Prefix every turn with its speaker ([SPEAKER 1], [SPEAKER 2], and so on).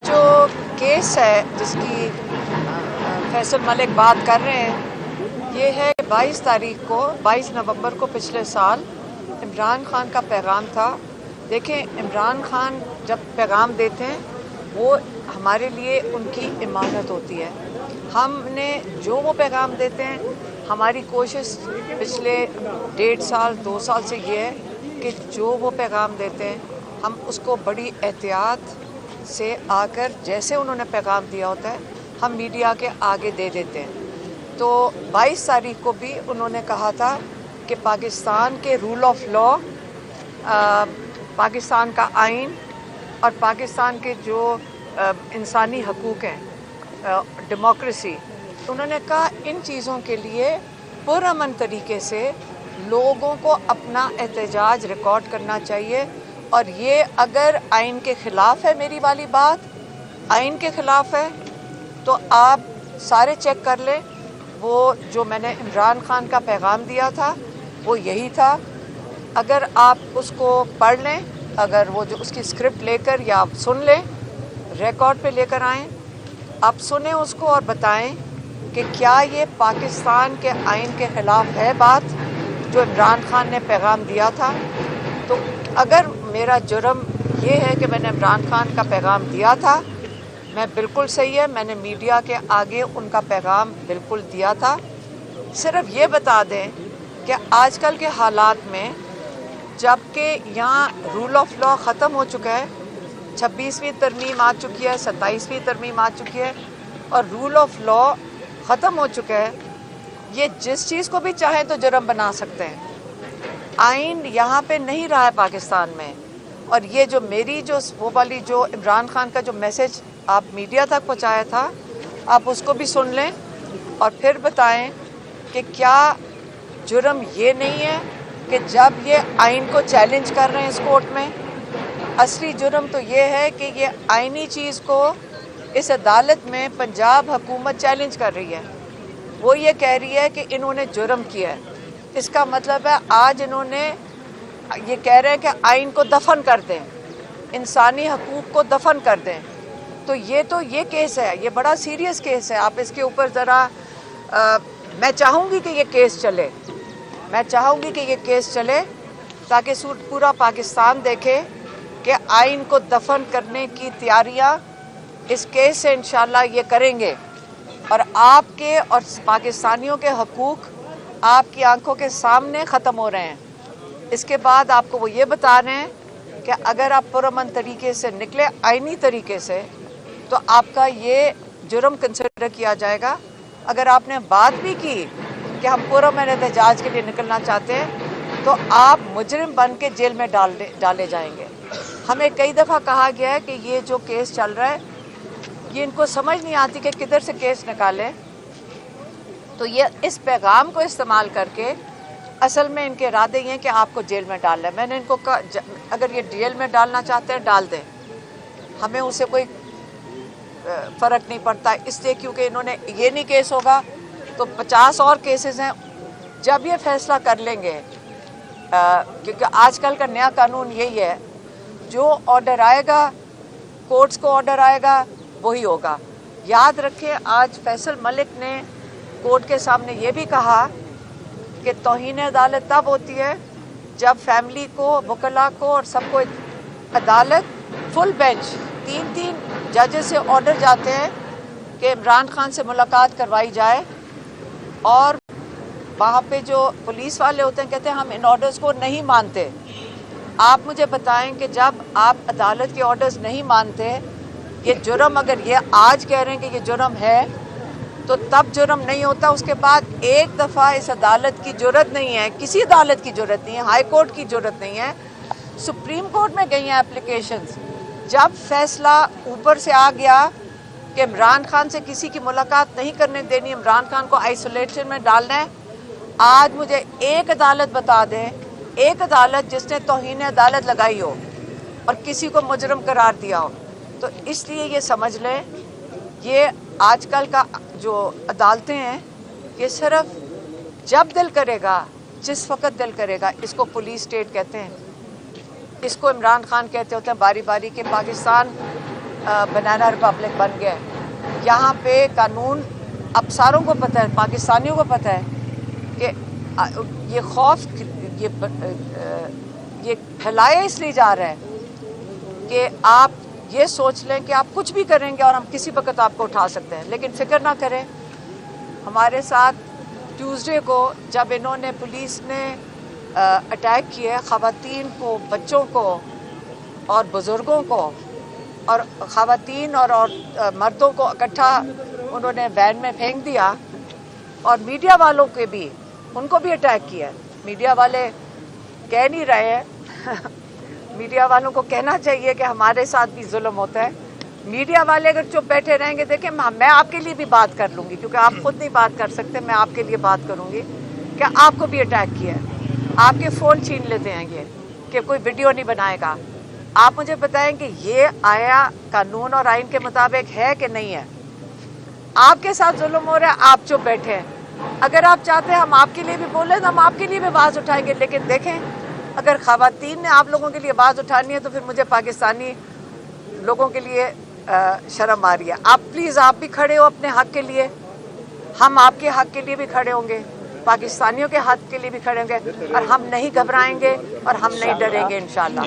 [SPEAKER 1] जो केस है जिसकी फैसल मलिक बात कर रहे हैं, ये है 22 तारीख को 22 नवंबर को पिछले साल इमरान खान का पैगाम था। देखें, इमरान खान जब पैगाम देते हैं वो हमारे लिए उनकी इमानत होती है। हमने जो वो पैगाम देते हैं, हमारी कोशिश पिछले 1.5 साल 2 साल से ये है कि जो वो पैगाम देते हैं हम उसको बड़ी एहतियात से आकर जैसे उन्होंने पैगाम दिया होता है हम मीडिया के आगे दे देते हैं। तो 22 तारीख को भी उन्होंने कहा था कि पाकिस्तान के रूल ऑफ लॉ, पाकिस्तान का आइन और पाकिस्तान के जो इंसानी हकूक़ हैं, डेमोक्रेसी, उन्होंने कहा इन चीज़ों के लिए पुरअमन तरीके से लोगों को अपना एहतजाज रिकॉर्ड करना चाहिए। और ये अगर आइन के ख़िलाफ़ है, मेरी वाली बात आइन के ख़िलाफ़ है, तो आप सारे चेक कर लें। वो जो मैंने इमरान खान का पैगाम दिया था वो यही था। अगर आप उसको पढ़ लें, अगर वो जो उसकी स्क्रिप्ट लेकर या आप सुन लें, रिकॉर्ड पे लेकर आएँ, आप सुने उसको और बताएं कि क्या ये पाकिस्तान के आइन के ख़िलाफ़ है बात जो इमरान खान ने पैगाम दिया था। तो अगर मेरा जुर्म ये है कि मैंने इमरान खान का पैगाम दिया था, मैं बिल्कुल सही है, मैंने मीडिया के आगे उनका पैगाम बिल्कुल दिया था। सिर्फ ये बता दें कि आजकल के हालात में जबकि यहाँ रूल ऑफ लॉ ख़त्म हो चुका है, 26वीं तरमीम आ चुकी है, 27वीं तरमीम आ चुकी है और रूल ऑफ लॉ ख़त्म हो चुका है, ये जिस चीज़ को भी चाहे तो जुर्म बना सकते हैं। आइन यहाँ पे नहीं रहा है पाकिस्तान में। और ये जो मेरी जो वो वाली जो इमरान खान का जो मैसेज आप मीडिया तक पहुँचाया था, आप उसको भी सुन लें और फिर बताएं कि क्या जुर्म ये नहीं है कि जब ये आइन को चैलेंज कर रहे हैं इस कोर्ट में, असली जुर्म तो ये है कि ये आइनी चीज़ को इस अदालत में पंजाब हुकूमत चैलेंज कर रही है। वो ये कह रही है कि इन्होंने जुर्म किया है। इसका मतलब है आज इन्होंने ये कह रहे हैं कि आइन को दफन कर दें, इंसानी हकूक़ को दफन कर दें। तो ये केस है, ये बड़ा सीरियस केस है। आप इसके ऊपर ज़रा मैं चाहूँगी कि ये केस चले, मैं चाहूँगी कि ये केस चले ताकि पूरा पाकिस्तान देखे कि आइन को दफन करने की तैयारियां इस केस से इंशाल्लाह ये करेंगे और आपके और पाकिस्तानियों के हकूक़ आपकी आंखों के सामने ख़त्म हो रहे हैं। इसके बाद आपको वो ये बता रहे हैं कि अगर आप पुरअमन तरीके से निकले आइनी तरीके से तो आपका ये जुर्म कंसिडर किया जाएगा। अगर आपने बात भी की कि हम पुरअमन एहतजाज के लिए निकलना चाहते हैं तो आप मुजरिम बन के जेल में डाले जाएंगे। हमें कई दफ़ा कहा गया है कि ये जो केस चल रहा है ये इनको समझ नहीं आती कि किधर से केस निकालें, तो ये इस पैगाम को इस्तेमाल करके असल में इनके इरादे ये हैं कि आपको जेल में डालना है। मैंने इनको कहा अगर ये जेल में डालना चाहते हैं डाल दें, हमें उससे कोई फ़र्क नहीं पड़ता, इसलिए क्योंकि इन्होंने ये नहीं केस होगा तो 50 और केसेस हैं। जब ये फ़ैसला कर लेंगे, क्योंकि आजकल का नया कानून यही है, जो ऑर्डर आएगा, कोर्ट्स को ऑर्डर आएगा वही होगा। याद रखें, आज फैसल मलिक ने कोर्ट के सामने ये भी कहा कि तौहीन अदालत तब होती है जब फैमिली को, वकला को और सबको अदालत फुल बेंच 3-3 जजेस से ऑर्डर जाते हैं कि इमरान खान से मुलाकात करवाई जाए और वहाँ पे जो पुलिस वाले होते हैं कहते हैं हम इन ऑर्डर्स को नहीं मानते। आप मुझे बताएं कि जब आप अदालत के ऑर्डर्स नहीं मानते, ये जुर्म अगर ये आज कह रहे हैं कि ये जुर्म है तो तब जुर्म नहीं होता। उसके बाद एक दफ़ा इस अदालत की ज़रूरत नहीं है, किसी अदालत की ज़रूरत नहीं है, हाई कोर्ट की ज़रूरत नहीं है, सुप्रीम कोर्ट में गई हैं एप्लीकेशंस। जब फैसला ऊपर से आ गया कि इमरान खान से किसी की मुलाकात नहीं करने देनी, इमरान खान को आइसोलेशन में डालना है, आज मुझे एक अदालत बता दें, एक अदालत जिसने तौहीन अदालत लगाई हो और किसी को मुजरम करार दिया हो। तो इसलिए ये समझ लें, ये आजकल का जो अदालतें हैं ये सिर्फ जब दिल करेगा जिस वक्त दिल करेगा, इसको पुलिस स्टेट कहते हैं, इसको इमरान खान कहते होते हैं बारी बारी के पाकिस्तान बनाना रिपब्लिक बन गया है। यहाँ पे कानून अब सारों को पता है, पाकिस्तानियों को पता है कि ये खौफ ये फैलाया इसलिए जा रहा है कि आप ये सोच लें कि आप कुछ भी करेंगे और हम किसी वक्त आपको उठा सकते हैं। लेकिन फिक्र ना करें, हमारे साथ ट्यूसडे को जब इन्होंने पुलिस ने अटैक किया ख़वातीन को, बच्चों को और बुज़ुर्गों को, और ख़वातीन और मर्दों को इकट्ठा उन्होंने वैन में फेंक दिया, और मीडिया वालों के भी, उनको भी अटैक किया। मीडिया वाले कह नहीं रहे हैं मीडिया वालों को कहना चाहिए कि हमारे साथ भी जुल्म होता है। मीडिया वाले अगर चुप बैठे रहेंगे, देखें मैं आपके लिए भी बात कर लूँगी, क्योंकि आप खुद नहीं बात कर सकते, मैं आपके लिए बात करूँगी कि आपको भी अटैक किया है, आपके फ़ोन छीन लेते हैं ये कि कोई वीडियो नहीं बनाएगा। आप मुझे बताएं कि ये आया कानून और आइन के मुताबिक है कि नहीं है? आपके साथ जुल्म हो रहा है, आप चुप बैठे हैं। अगर आप चाहते हैं हम आपके लिए भी बोलें तो हम आपके लिए भी आवाज़ उठाएंगे, लेकिन देखें अगर ख़वातीन ने आप लोगों के लिए आवाज़ उठानी है तो फिर मुझे पाकिस्तानी लोगों के लिए शर्म आ रही है। आप प्लीज़ आप भी खड़े हो अपने हक़ के लिए, हम आपके हक़ के लिए भी खड़े होंगे, पाकिस्तानियों के हक़ के लिए भी खड़े होंगे, और हम नहीं घबराएंगे और हम नहीं डरेंगे इंशाअल्लाह।